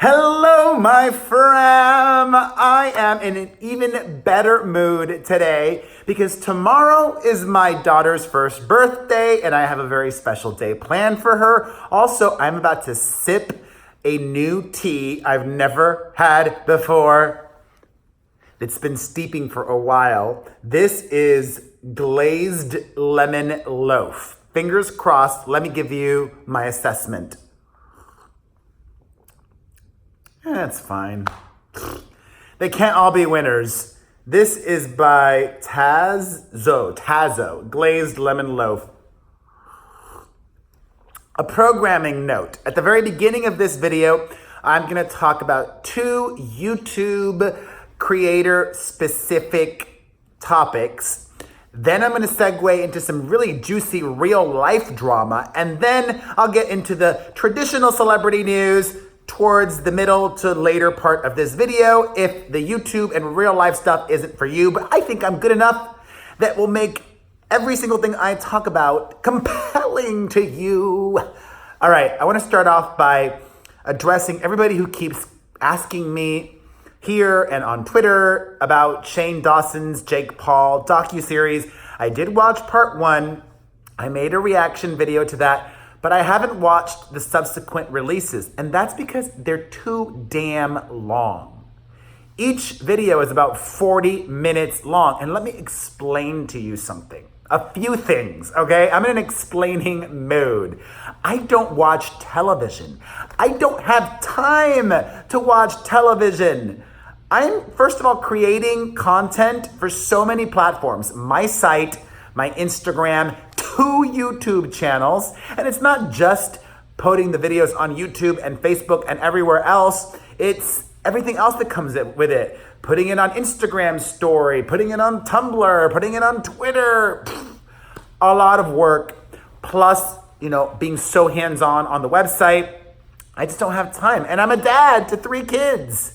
Hello, my fam. I am in an even better mood today because tomorrow is my daughter's first birthday and I have a very special day planned for her. Also, I'm about to sip a new tea I've never had before. It's been steeping for a while. This is glazed lemon loaf. Fingers crossed, let me give you my assessment. That's fine. They can't all be winners. This is by Tazo, glazed lemon loaf. A programming note. At the very beginning of this video, I'm gonna talk about 2 YouTube creator-specific topics. Then I'm gonna segue into some really juicy real-life drama, and then I'll get into the traditional celebrity news towards the middle to later part of this video if the YouTube and real life stuff isn't for you, but I think I'm good enough that will make every single thing I talk about compelling to you. All right, I want to start off by addressing everybody who keeps asking me here and on Twitter about Shane Dawson's Jake Paul docuseries. I did watch part 1. I made a reaction video to that, but I haven't watched the subsequent releases, and that's because they're too damn long. Each video is about 40 minutes long, and let me explain to you something. A few things, okay? I'm in an explaining mood. I don't watch television. I don't have time to watch television. I'm, first of all, creating content for so many platforms. My site, my Instagram, 2 YouTube channels, and it's not just putting the videos on YouTube and Facebook and everywhere else, it's everything else that comes with it. Putting it on Instagram story, putting it on Tumblr, putting it on Twitter. A lot of work, plus, being so hands-on on the website. I just don't have time, and I'm a dad to 3 kids.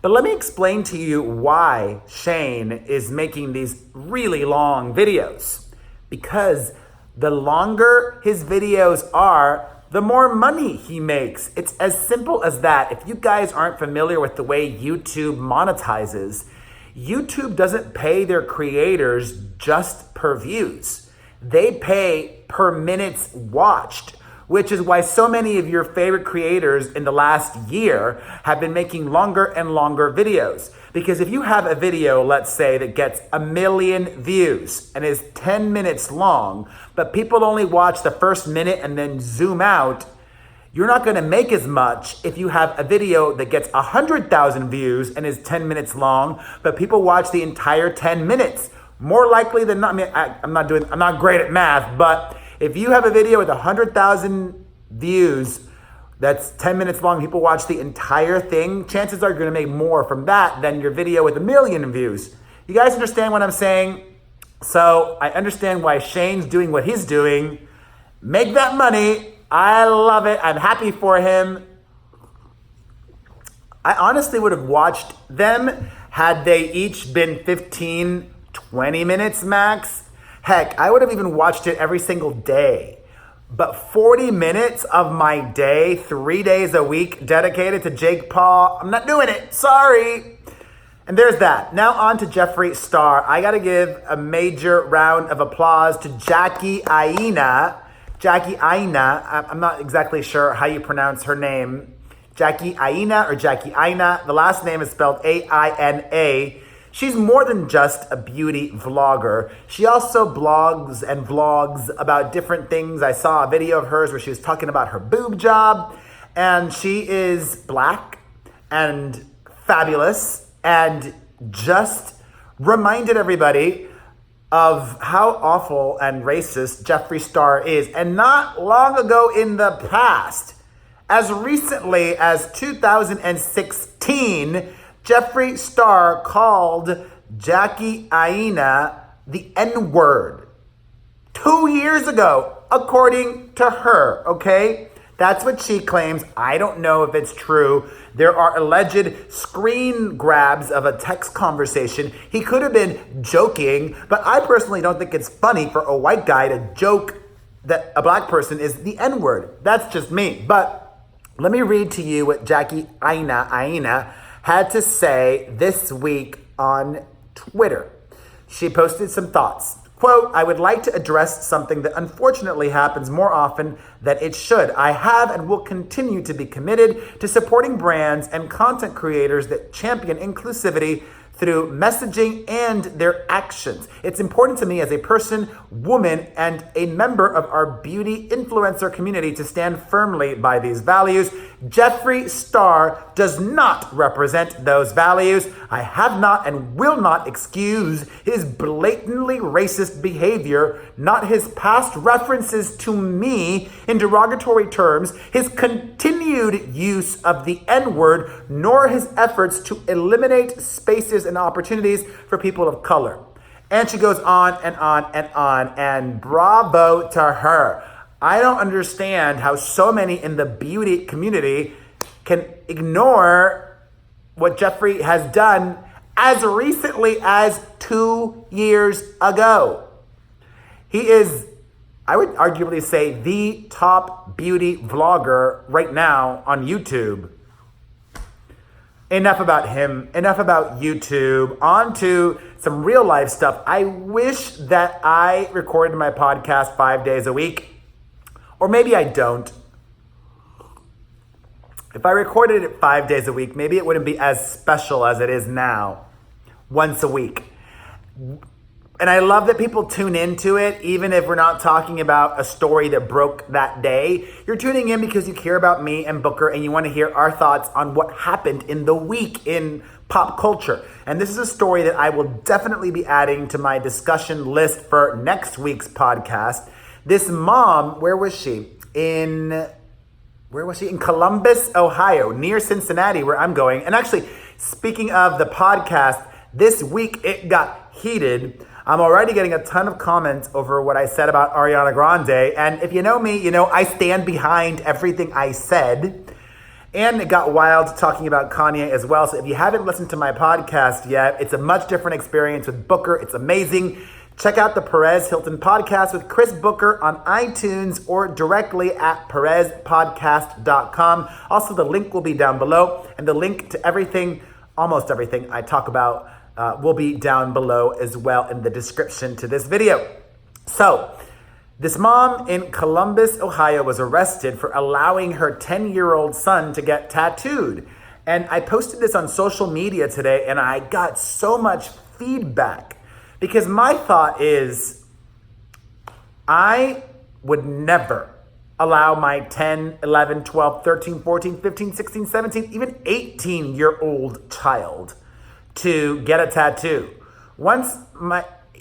But let me explain to you why Shane is making these really long videos. Because the longer his videos are, the more money he makes. It's as simple as that. If you guys aren't familiar with the way YouTube monetizes, YouTube doesn't pay their creators just per views. They pay per minutes watched, which is why so many of your favorite creators in the last year have been making longer and longer videos. Because if you have a video, let's say, that gets 1 million views and is 10 minutes long, but people only watch the first minute and then zoom out, you're not gonna make as much if you have a video that gets 100,000 views and is 10 minutes long, but people watch the entire 10 minutes. More likely than not, I'm not great at math, but if you have a video with 100,000 views that's 10 minutes long, people watch the entire thing, chances are you're gonna make more from that than your video with 1 million views. You guys understand what I'm saying? So I understand why Shane's doing what he's doing. Make that money. I love it. I'm happy for him. I honestly would have watched them had they each been 15, 20 minutes max. Heck, I would have even watched it every single day. But 40 minutes of my day, 3 days a week dedicated to Jake Paul, I'm not doing it, sorry. And there's that. Now on to Jeffree Star. I gotta give a major round of applause to Aina. Aina, I'm not exactly sure how you pronounce her name. Aina or Aina. The last name is spelled A-I-N-A. She's more than just a beauty vlogger. She also blogs and vlogs about different things. I saw a video of hers where she was talking about her boob job, and she is Black and fabulous and just reminded everybody of how awful and racist Jeffree Star is. And not long ago in the past, as recently as 2016, Jeffree Star called Aina the N-word 2 years ago, according to her, okay? That's what she claims. I don't know if it's true. There are alleged screen grabs of a text conversation. He could have been joking, but I personally don't think it's funny for a white guy to joke that a black person is the N-word. That's just me. But Let me read to you what Jackie Aina had to say this week on Twitter. She posted some thoughts. Quote, I would like to address something that unfortunately happens more often than it should. I have and will continue to be committed to supporting brands and content creators that champion inclusivity through messaging and their actions. It's important to me as a person, woman, and a member of our beauty influencer community to stand firmly by these values. Jeffree Star does not represent those values. I have not and will not excuse his blatantly racist behavior, not his past references to me in derogatory terms, his continued use of the N-word, nor his efforts to eliminate spaces and opportunities for people of color. And she goes on and on and on, and bravo to her. I don't understand how so many in the beauty community can ignore what Jeffree has done as recently as 2 years ago. He is, I would arguably say, the top beauty vlogger right now on YouTube. Enough about him, enough about YouTube, on to some real life stuff. I wish that I recorded my podcast 5 days a week. Or maybe I don't. If I recorded it 5 days a week, maybe it wouldn't be as special as it is now, once a week. And I love that people tune into it, even if we're not talking about a story that broke that day. You're tuning in because you care about me and Booker and you want to hear our thoughts on what happened in the week in pop culture. And this is a story that I will definitely be adding to my discussion list for next week's podcast. This mom, where was she? In Columbus, Ohio, near Cincinnati, where I'm going. And actually, speaking of the podcast, this week it got heated. I'm already getting a ton of comments over what I said about Ariana Grande. And if you know me, you know I stand behind everything I said. And it got wild talking about Kanye as well. So if you haven't listened to my podcast yet, it's a much different experience with Booker. It's amazing. Check out the Perez Hilton podcast with Chris Booker on iTunes or directly at perezpodcast.com. Also, the link will be down below, and the link to everything, almost everything I talk about will be down below as well in the description to this video. So, this mom in Columbus, Ohio was arrested for allowing her 10-year-old son to get tattooed. And I posted this on social media today, and I got so much feedback. Because my thought is, I would never allow my 10, 11, 12, 13, 14, 15, 16, 17, even 18-year-old child to get a tattoo.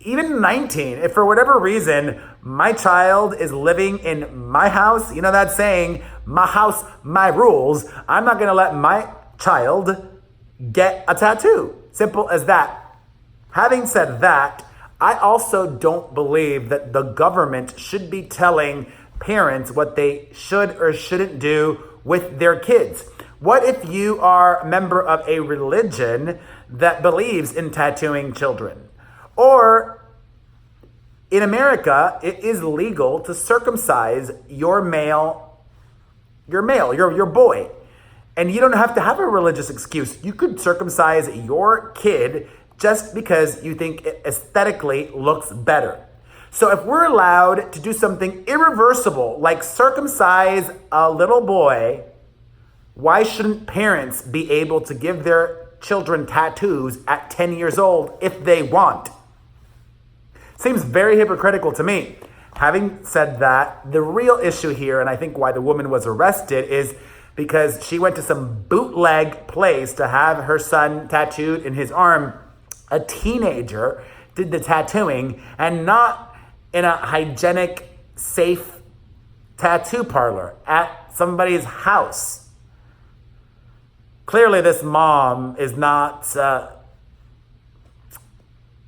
Even 19, if for whatever reason, my child is living in my house, you know that saying, my house, my rules, I'm not gonna let my child get a tattoo. Simple as that. Having said that, I also don't believe that the government should be telling parents what they should or shouldn't do with their kids. What if you are a member of a religion that believes in tattooing children? Or in America, it is legal to circumcise your boy. And you don't have to have a religious excuse. You could circumcise your kid just because you think it aesthetically looks better. So if we're allowed to do something irreversible, like circumcise a little boy, why shouldn't parents be able to give their children tattoos at 10 years old if they want? Seems very hypocritical to me. Having said that, the real issue here, and I think why the woman was arrested, is because she went to some bootleg place to have her son tattooed in his arm. A teenager did the tattooing, and not in a hygienic, safe tattoo parlor at somebody's house. Clearly, this mom is not the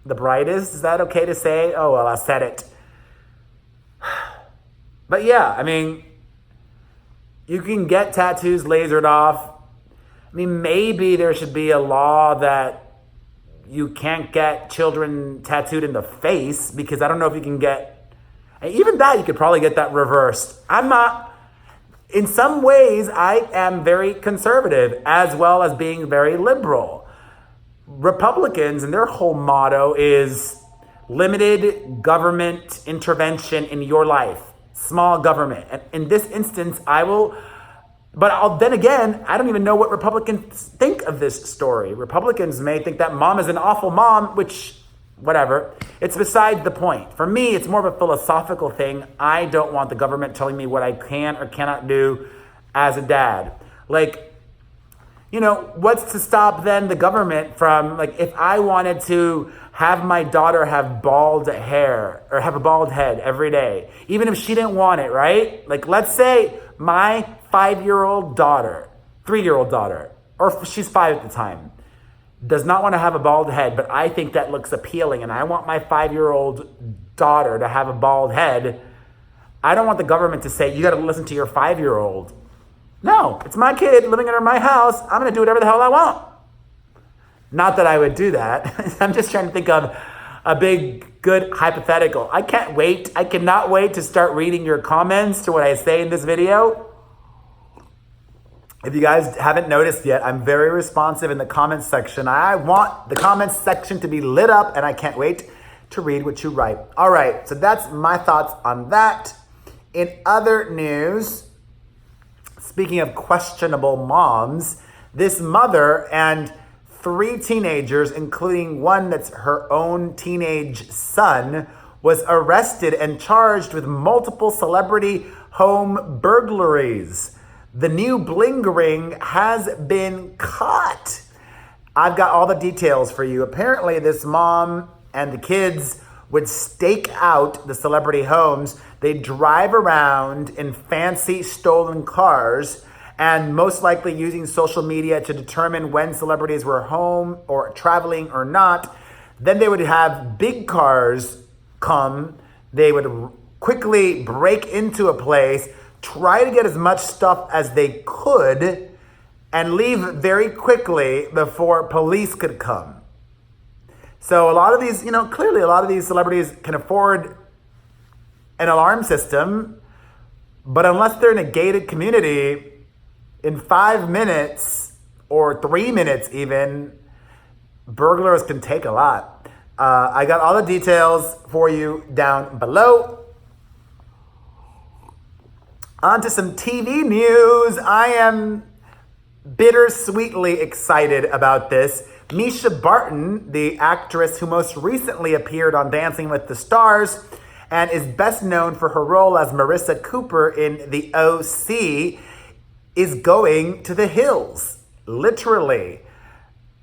brightest. Is that okay to say? Oh, well, I said it. But yeah, I mean, you can get tattoos lasered off. I mean, maybe there should be a law that you can't get children tattooed in the face, because I don't know if you can get, even that you could probably get that reversed. I'm not in some ways, I am very conservative as well as being very liberal. Republicans and their whole motto is limited government intervention in your life, small government. And in this instance, then again, I don't even know what Republicans think of this story. Republicans may think that mom is an awful mom, which, whatever. It's beside the point. For me, it's more of a philosophical thing. I don't want the government telling me what I can or cannot do as a dad. Like, you know, what's to stop then the government from, like, if I wanted to have my daughter have bald hair or have a bald head every day, even if she didn't want it, right? Like, let's say my 3-year-old daughter, or she's 5 at the time, does not want to have a bald head, but I think that looks appealing and I want my 5-year-old daughter to have a bald head. I don't want the government to say, you got to listen to your 5-year-old. No, it's my kid living in my house. I'm going to do whatever the hell I want. Not that I would do that. I'm just trying to think of a big, good hypothetical. I can't wait. I cannot wait to start reading your comments to what I say in this video. If you guys haven't noticed yet, I'm very responsive in the comments section. I want the comments section to be lit up, and I can't wait to read what you write. All right, so that's my thoughts on that. In other news, speaking of questionable moms, this mother and 3 teenagers, including one that's her own teenage son, was arrested and charged with multiple celebrity home burglaries. The new bling ring has been caught. I've got all the details for you. Apparently, this mom and the kids would stake out the celebrity homes. They drive around in fancy stolen cars and most likely using social media to determine when celebrities were home or traveling or not. Then they would have big cars come. They would quickly break into a place, try to get as much stuff as they could, and leave very quickly before police could come. So a lot of these, clearly a lot of these celebrities can afford an alarm system, but unless they're in a gated community, in 5 minutes or 3 minutes even, burglars can take a lot. I got all the details for you down below. On to some TV news. I am bittersweetly excited about this. MISCHA Barton, the actress who most recently appeared on Dancing with the Stars and is best known for her role as Marissa Cooper in The OC, is going to the hills, literally.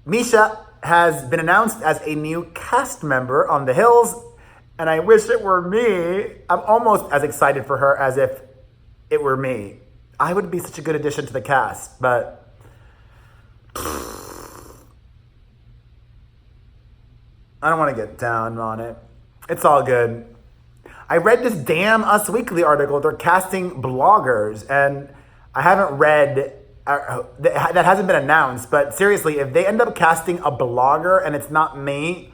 MISCHA has been announced as a new cast member on The Hills, and I wish it were me. I'm almost as excited for her as if it were me. I would be such a good addition to the cast, but I don't want to get down on it. It's all good. I read this damn Us Weekly article. They're casting bloggers, and I haven't read, that hasn't been announced, but seriously, if they end up casting a blogger and it's not me.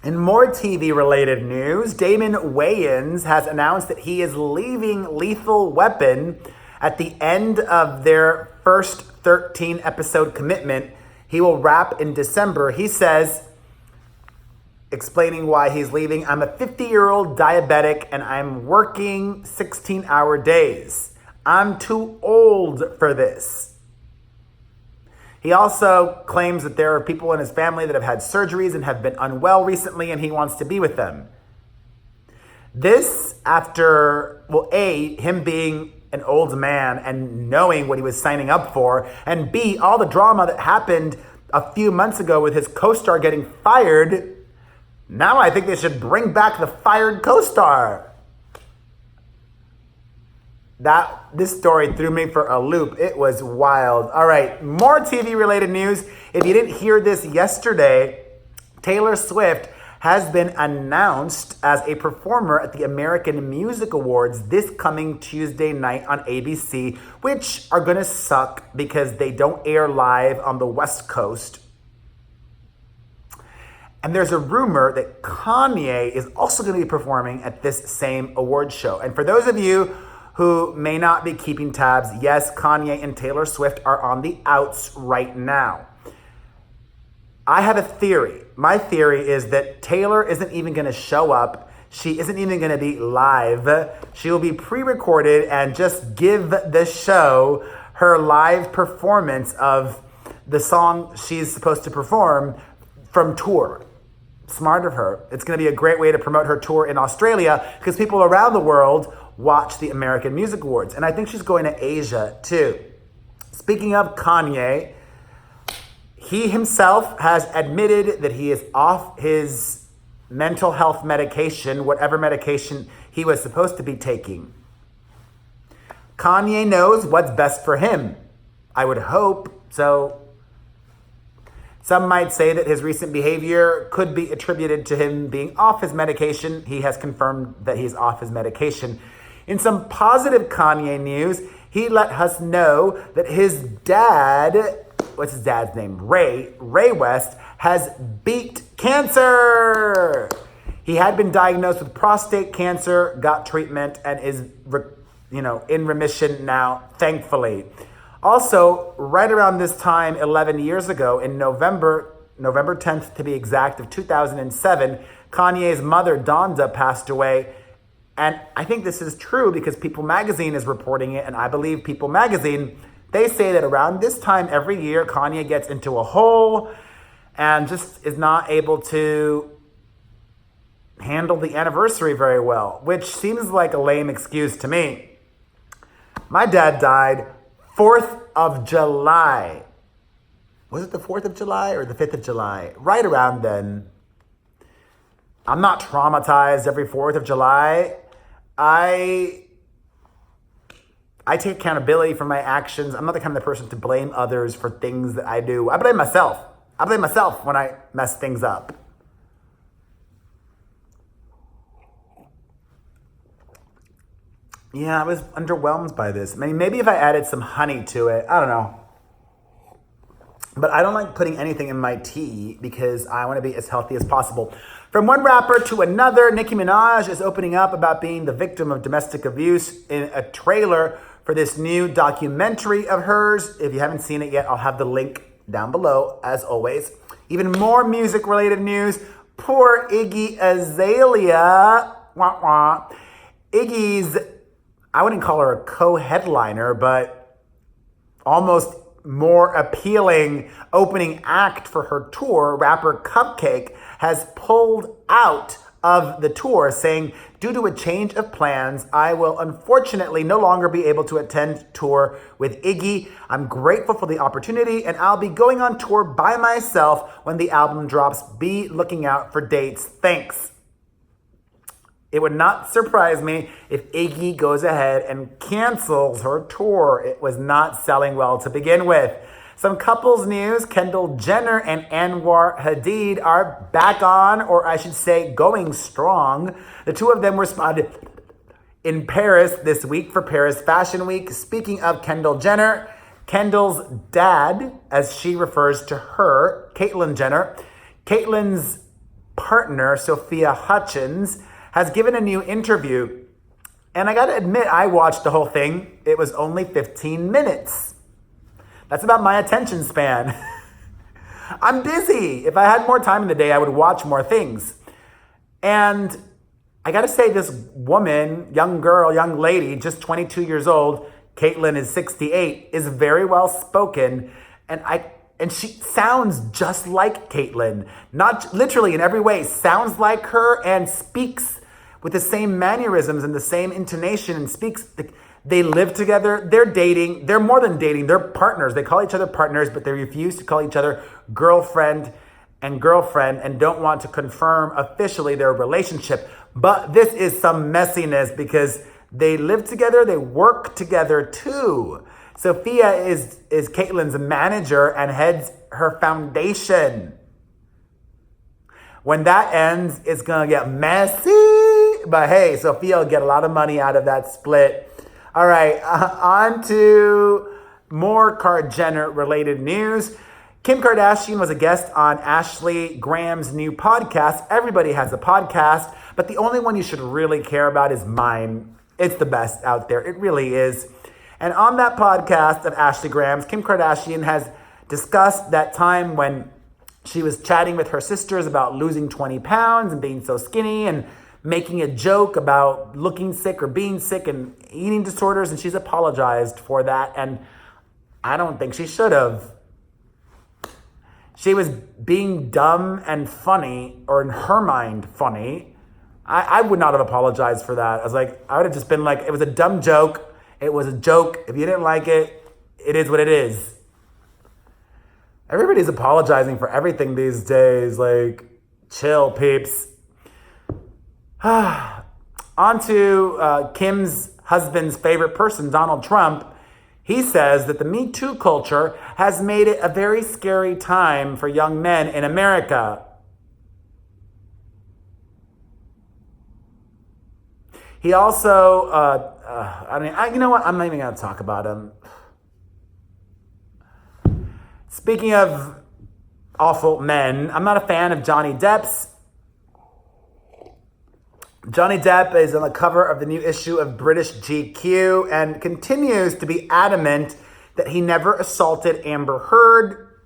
In more TV-related news, Damon Wayans has announced that he is leaving Lethal Weapon at the end of their first 13-episode commitment. He will wrap in December. He says, explaining why he's leaving, I'm a 50-year-old diabetic and I'm working 16-hour days. I'm too old for this. He also claims that there are people in his family that have had surgeries and have been unwell recently, and he wants to be with them. This after, him being an old man and knowing what he was signing up for, and B, all the drama that happened a few months ago with his co-star getting fired. Now I think they should bring back the fired co-star. This story threw me for a loop. It was wild. All right, more TV-related news. If you didn't hear this yesterday, Taylor Swift has been announced as a performer at the American Music Awards this coming Tuesday night on ABC, which are going to suck because they don't air live on the West Coast. And there's a rumor that Kanye is also going to be performing at this same award show. And for those of you who may not be keeping tabs, yes, Kanye and Taylor Swift are on the outs right now. I have a theory. My theory is that Taylor isn't even going to show up. She isn't even going to be live. She will be pre-recorded and just give the show her live performance of the song she's supposed to perform from tour. Smart of her. It's going to be a great way to promote her tour in Australia because people around the world watch the American Music Awards. And I think she's going to Asia too. Speaking of Kanye, he himself has admitted that he is off his mental health medication, whatever medication he was supposed to be taking. Kanye knows what's best for him. I would hope so. Some might say that his recent behavior could be attributed to him being off his medication. He has confirmed that he's off his medication. In some positive Kanye news, he let us know that his dad, what's his dad's name? Ray West, has beat cancer. He had been diagnosed with prostate cancer, got treatment, and is in remission now, thankfully. Also, right around this time, 11 years ago, in November 10th to be exact, of 2007, Kanye's mother, Donda, passed away. And I think this is true because People Magazine is reporting it, and I believe People Magazine, they say that around this time every year, Kanye gets into a hole and just is not able to handle the anniversary very well, which seems like a lame excuse to me. My dad died 4th of July. Was it the 4th of July or the 5th of July? Right around then. I'm not traumatized every 4th of July. I take accountability for my actions. I'm not the kind of person to blame others for things that I do. I blame myself. I blame myself when I mess things up. Yeah, I was underwhelmed by this. I mean, maybe if I added some honey to it, I don't know. But I don't like putting anything in my tea because I want to be as healthy as possible. From one rapper to another, Nicki Minaj is opening up about being the victim of domestic abuse in a trailer for this new documentary of hers. If you haven't seen it yet, I'll have the link down below, as always. Even more music-related news. Poor Iggy Azalea. Wah, wah. Iggy's, I wouldn't call her a co-headliner, but almost more appealing opening act for her tour, rapper Cupcake, has pulled out of the tour, saying, due to a change of plans, I will unfortunately no longer be able to attend tour with Iggy. I'm grateful for the opportunity, and I'll be going on tour by myself when the album drops. Be looking out for dates. Thanks. It would not surprise me if Iggy goes ahead and cancels her tour. It was not selling well to begin with. Some couples news. Kendall Jenner and Anwar Hadid are back on, or I should say going strong. The two of them were spotted in Paris this week for Paris Fashion Week. Speaking of Kendall Jenner, Kendall's dad, as she refers to her, CAITLYN Jenner, CAITLYN's partner, Sophia Hutchins, has given a new interview. And I gotta admit, I watched the whole thing. It was only 15 minutes. That's about my attention span. I'm busy. If I had more time in the day, I would watch more things. And I gotta say, this woman, young girl, young lady, just 22 years old, CAITLYN is 68, is very well spoken. And she sounds just like CAITLYN. Not literally in every way, sounds like her and speaks with the same mannerisms and the same intonation and speaks. They live together, they're dating, they're more than dating, they're partners. They call each other partners, but they refuse to call each other girlfriend and don't want to confirm officially their relationship. But this is some messiness because they live together, they work together too. Sophia is CAITLYN's manager and heads her foundation. When that ends, it's gonna get messy. But hey, Sophia will get a lot of money out of that split. All right, on to more Jenner related news. Kim Kardashian was a guest on Ashley Graham's new podcast. Everybody has a podcast, but the only one you should really care about is mine. It's the best out there. It really is. And on that podcast of Ashley Graham's, Kim Kardashian has discussed that time when she was chatting with her sisters about losing 20 pounds and being so skinny and making a joke about looking sick or being sick and eating disorders. And she's apologized for that. And I don't think she should have. She was being dumb and funny, or in her mind, funny. I would not have apologized for that. I would have just been like, it was a dumb joke. It was a joke. If you didn't like it, it is what it is. Everybody's apologizing for everything these days. Like, chill, peeps. On to Kim's husband's favorite person, Donald Trump. He says that the Me Too culture has made it a very scary time for young men in America. He also, you know what? I'm not even going to talk about him. Speaking of awful men, I'm not a fan of Johnny Depp's. Johnny Depp is on the cover of the new issue of British GQ and continues to be adamant that he never assaulted Amber Heard.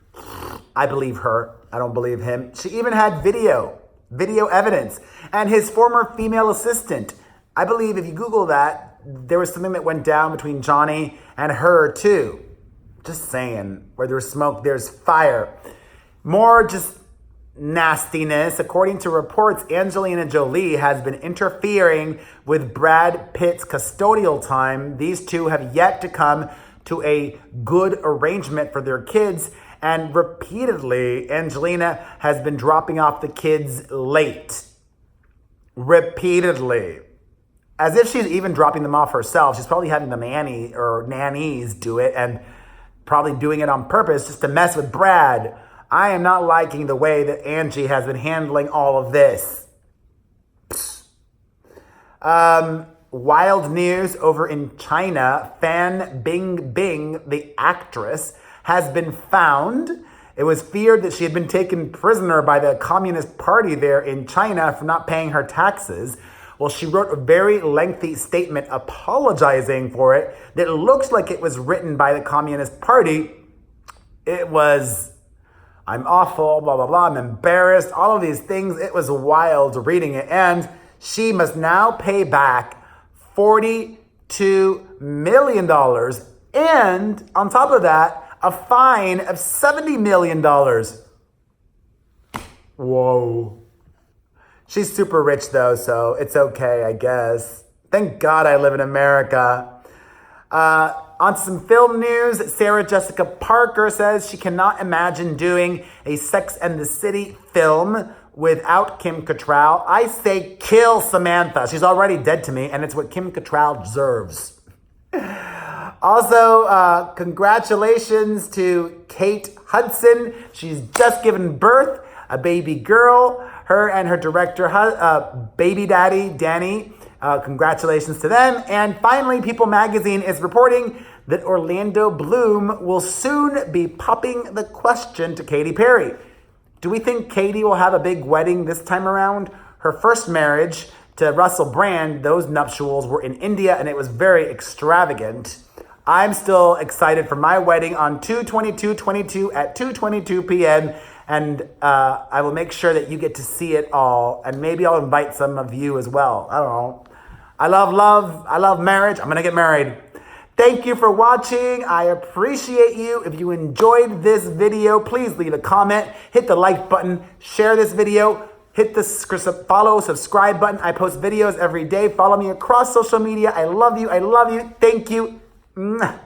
I believe her. I don't believe him. She even had video evidence. And his former female assistant. I believe if you Google that, there was something that went down between Johnny and her too. Just saying. Where there's smoke, there's fire. More just nastiness. According to reports, Angelina Jolie has been interfering with Brad Pitt's custodial time. These two have yet to come to a good arrangement for their kids. And repeatedly, Angelina has been dropping off the kids late. Repeatedly. As if she's even dropping them off herself. She's probably having the nanny or nannies do it and probably doing it on purpose just to mess with Brad. I am not liking the way that Angie has been handling all of this. Wild news over in China. Fan Bingbing, the actress, has been found. It was feared that she had been taken prisoner by the Communist Party there in China for not paying her taxes. Well, she wrote a very lengthy statement apologizing for it that looks like it was written by the Communist Party. It was, I'm awful, blah, blah, blah, I'm embarrassed, all of these things. It was wild reading it. And she must now pay back $42 million. And on top of that, a fine of $70 million. Whoa. She's super rich though, so it's okay, I guess. Thank God I live in America. On some film news, Sarah Jessica Parker says she cannot imagine doing a Sex and the City film without Kim Cattrall. I say kill Samantha. She's already dead to me, and it's what Kim Cattrall deserves. Also, congratulations to Kate Hudson. She's just given birth, a baby girl. Her and her director, baby daddy, Danny. Congratulations to them. And finally, People Magazine is reporting that Orlando Bloom will soon be popping the question to Katy Perry. Do we think Katy will have a big wedding this time around? Her first marriage to Russell Brand, those nuptials were in India, and it was very extravagant. I'm still excited for my wedding on 2/22/22 at 2:22 p.m., and I will make sure that you get to see it all. And maybe I'll invite some of you as well. I don't know. I love love. I love marriage. I'm going to get married. Thank you for watching. I appreciate you. If you enjoyed this video, please leave a comment. Hit the like button. Share this video. Hit the follow, subscribe button. I post videos every day. Follow me across social media. I love you. I love you. Thank you. Mwah.